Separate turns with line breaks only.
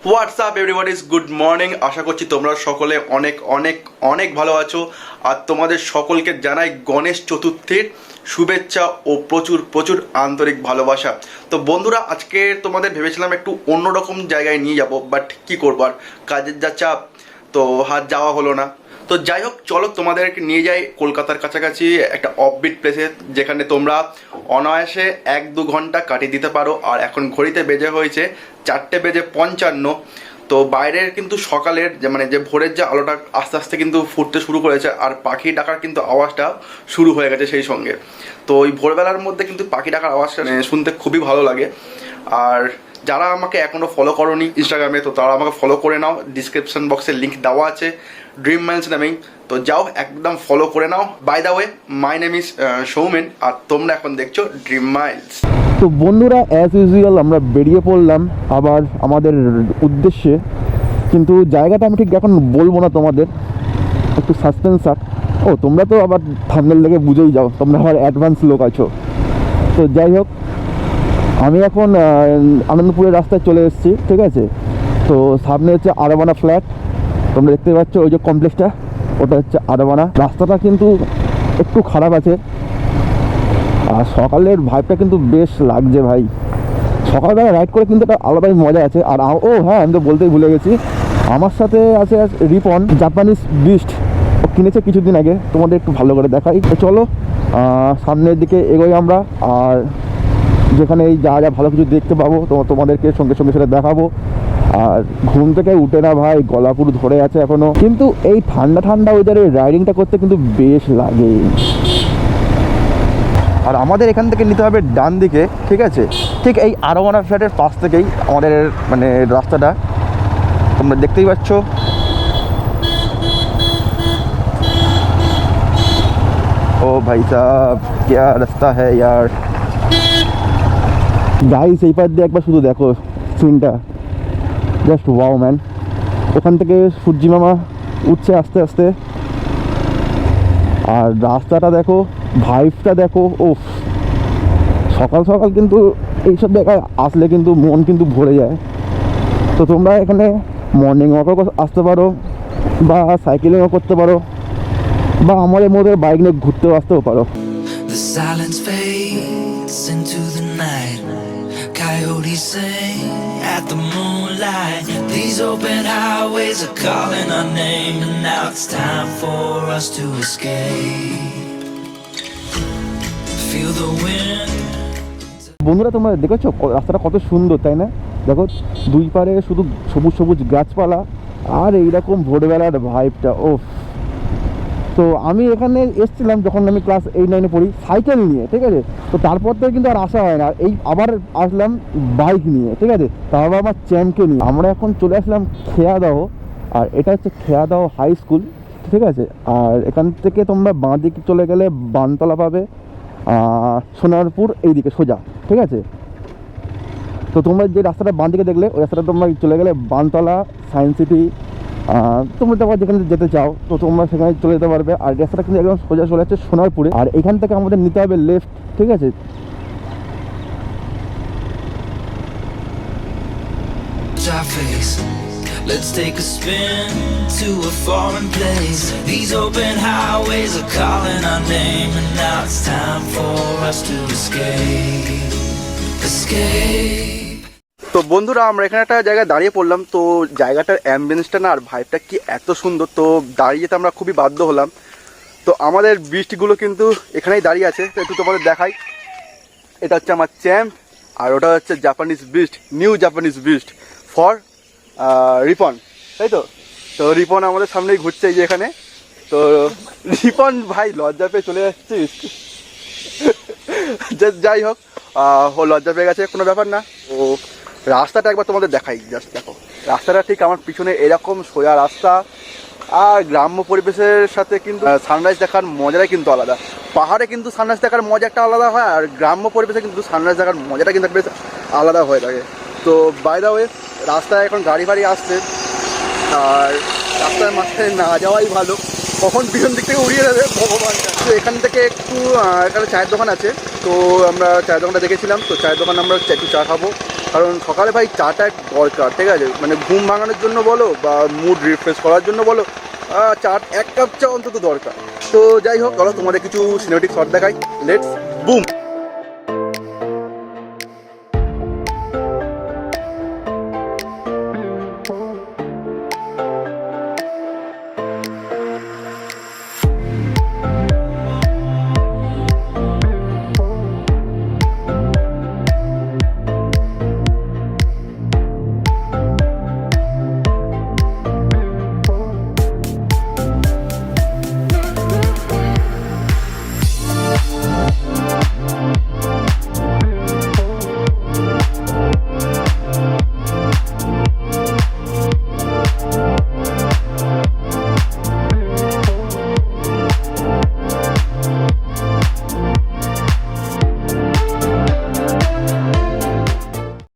WhatsApp everybody is good morning. আশা করছি তোমরা সকলে অনেক অনেক অনেক ভালো আছো। আর তোমাদের সকলকে জানাই গণেশ চতুর্থীর শুভেচ্ছা ও প্রচুর প্রচুর আন্তরিক ভালোবাসা। তো বন্ধুরা, আজকে তোমাদের ভেবেছিলাম একটু অন্যরকম জায়গায় নিয়ে যাব, বাট কি করবো আর, কাজের যা চাপ, তো আর যাওয়া হলো না। তো যাই হোক, চলো তোমাদেরকে নিয়ে যাই কলকাতার কাছাকাছি একটা অফবিট প্লেসে, যেখানে তোমরা অনায়াসে 1-2 ঘন্টা কাটিয়ে দিতে পারো। আর এখন ঘড়িতে বেজে হয়েছে 4:55। তো বাইরের কিন্তু সকালের যে ভোরের যে আলোটা আস্তে আস্তে কিন্তু ফুটতে শুরু করেছে, আর পাখি ডাকার কিন্তু আওয়াজটা শুরু হয়ে গেছে সেই সঙ্গে। তো ওই ভোরবেলার মধ্যে কিন্তু পাখি ডাকার আওয়াজটা শুনতে খুবই ভালো লাগে। আর যারা আমাকে এখনও ফলো করোনি ইনস্টাগ্রামে, তো তারা আমাকে ফলো করে নাও, ডিসক্রিপশন বক্সে লিঙ্ক দেওয়া আছে ড্রিম মাইলস নামেই। তো যাও, একদম ফলো করে নাও। By the way, my name is Soumen, আর তোমরা এখন দেখছো ড্রিম মাইলস।
তো বন্ধুরা, অ্যাজ ইউজুয়াল আমরা বেরিয়ে পড়লাম আবার আমাদের উদ্দেশ্যে। কিন্তু জায়গাটা আমি ঠিক এখন বলবো না, তোমাদের একটু সাসপেন্স আর তোমরা তো আবার থাম্বনেল দেখে বুঝেই যাও, তোমরা আবার অ্যাডভান্স লোক আছো। তো যাই হোক, আমি এখন আনন্দপুরের রাস্তায় চলে এসেছি, ঠিক আছে। তো সামনে হচ্ছে আরাবানা ফ্ল্যাট, তোমরা দেখতে পাচ্ছ ওই যে কমপ্লেক্সটা, ওটা হচ্ছে আরাবানা। রাস্তাটা কিন্তু একটু খারাপ আছে, আর সকালের ভাইবটা কিন্তু বেশ লাগছে ভাই। সকালবেলা রাইড করে কিন্তু একটা আলাদাই মজা আছে। আর হ্যাঁ, আমি তো বলতেই ভুলে গেছি, আমার সাথে আছে রিপন, জাপানিজ বিস্ট। ও কিনেছে কিছুদিন আগে, তোমাদের একটু ভালো করে দেখাই। তো চলো সামনের দিকে এগোই আমরা, আর যেখানে এই যা যা ভালো কিছু দেখতে পাবো তোমাদেরকে সঙ্গে সঙ্গে সেটা দেখাবো। আর ঘুম থেকে উঠে না ভাই, গলা পুরো ধরে আছে এখনো, কিন্তু এই ঠান্ডা ঠান্ডা ওয়েদারে রাইডিংটা করতে কিন্তু বেশ লাগে। আর আমাদের এখান থেকে নিতে হবে ডান দিকে, ঠিক আছে, ঠিক এই আরাবানা ফ্ল্যাটের পাশ থেকেই আমাদের রাস্তাটা তোমরা দেখতেই পাচ্ছ। ও ভাই সাহেব, क्या রাস্তা হ্যায় यार। গাইস, এই পাশ দিয়ে একবার শুধু দেখো সিনটা, জাস্ট ওয়াও ম্যান। ওখান থেকে সূর্যি মামা উঠছে আস্তে আস্তে, আর রাস্তাটা দেখো, ভাইবটা দেখো। সকাল সকাল কিন্তু এইসব জায়গায় আসলে কিন্তু মন কিন্তু ভরে যায়। তো তোমরা এখানে মর্নিং ওয়াকও আসতে পারো, বা সাইকেলিংও করতে পারো, বা আমাদের মধ্যে বাইক নিয়ে ঘুরতেও আসতেও পারো।
The silence fades into the night. Coyotes sing at the moonlight. These open highways are calling our name, and now it's time for us to escape. Feel the wind.
বন্ধুরা, তোমরা দেখেছো রাস্তাটা কত সুন্দর, তাই না? দেখো, দুই পারে শুধু সবুজ সবুজ গাছপালা, আর এইরকম ভোরবেলার ভাইবটা। তো আমি এখানে এসেছিলাম যখন আমি ক্লাস 8-9-এ পড়ি সাইকেল নিয়ে, ঠিক আছে। তো তারপর থেকে কিন্তু আর আসা হয় না, এই আবার আসলাম বাইক নিয়ে, ঠিক আছে, তারপর আমার চ্যাম্পকে নিয়ে। আমরা এখন চলে আসলাম খেয়াদাহ, আর এটা হচ্ছে খেয়াদাহ হাই স্কুল, ঠিক আছে। আর এখান থেকে তোমরা বাঁ দিকে চলে গেলে বানতলা পাবে, সোনারপুর এইদিকে সোজা, ঠিক আছে। তো তোমরা যে রাস্তাটা বাঁ দিকে দেখলে, ওই রাস্তাটা তোমরা চলে গেলে বানতলা, সায়েন্স সিটি, তোমরা তো যেখানে যেতে চাও তো তোমরা সেখানে চলে যেতে পারবে। আর রাস্তাটা কিন্তু একদম সোজা চলে যাচ্ছে সোনারপুরে, আর এখান থেকে আমাদের নিতে হবে লেফট, ঠিক আছে।
Let's take a spin to a foreign place. These open highways are calling our name, and now it's time for us to escape.
তো বন্ধুরা, আমরা এখানে একটা জায়গায় দাঁড়িয়ে পড়লাম। তো জায়গাটার অ্যাম্বিয়েন্সটা না, আর ভাইবটা কি এত সুন্দর, তো দাঁড়িয়ে যেতে আমরা খুবই বাধ্য হলাম। তো আমাদের বিস্টগুলো কিন্তু এখানেই দাঁড়িয়ে আছে, তো একটু তোমাদের দেখাই। এটা হচ্ছে আমার চ্যাম্প, আর ওটা হচ্ছে Japanese beast, new Japanese beast for Ripon, তাই তো। তো রিপন আমাদের সামনেই ঘুরছে এই যে এখানে। তো রিপন ভাই লজ্জা পেয়ে চলে যাচ্ছিস। যাই হোক, ও লজ্জা পেয়ে গেছে, কোনো ব্যাপার না। ও রাস্তাটা একবার তোমাদের দেখাই, জাস্ট দেখো রাস্তাটা ঠিক আমার পিছনে এরকম সোজা রাস্তা। আর গ্রাম্য পরিবেশের সাথে কিন্তু সানরাইজ দেখার মজাটাই কিন্তু আলাদা। পাহাড়ে কিন্তু সানরাইজ দেখার মজা একটা আলাদা হয়, আর গ্রাম্য পরিবেশে কিন্তু সানরাইজ দেখার মজাটা কিন্তু বেশ আলাদা হয়ে থাকে। তো বাই দ্য ওয়ে, রাস্তায় এখন গাড়ি ফাড়ি আসছে, আর রাস্তার মাঝখানে না যাওয়াই ভালো, কখন পিছন দিক থেকে উড়িয়ে যাবে ভগবান। তো এখান থেকে এখানে চায়ের দোকান আছে, তো আমরা চায়ের দোকানটা দেখেছিলাম। তো চায়ের দোকান আমরা একটু চা খাবো, কারণ সকালে ভাই চাটা দরকার, ঠিক আছে, মানে ঘুম ভাঙানোর জন্য বলো বা মুড রিফ্রেশ করার জন্য বলো, চা, এক কাপ চা অন্তত দরকার। তো যাই হোক, চলো তোমাদের কিছু সিনেমেটিক শট দেখাই। Let's broom.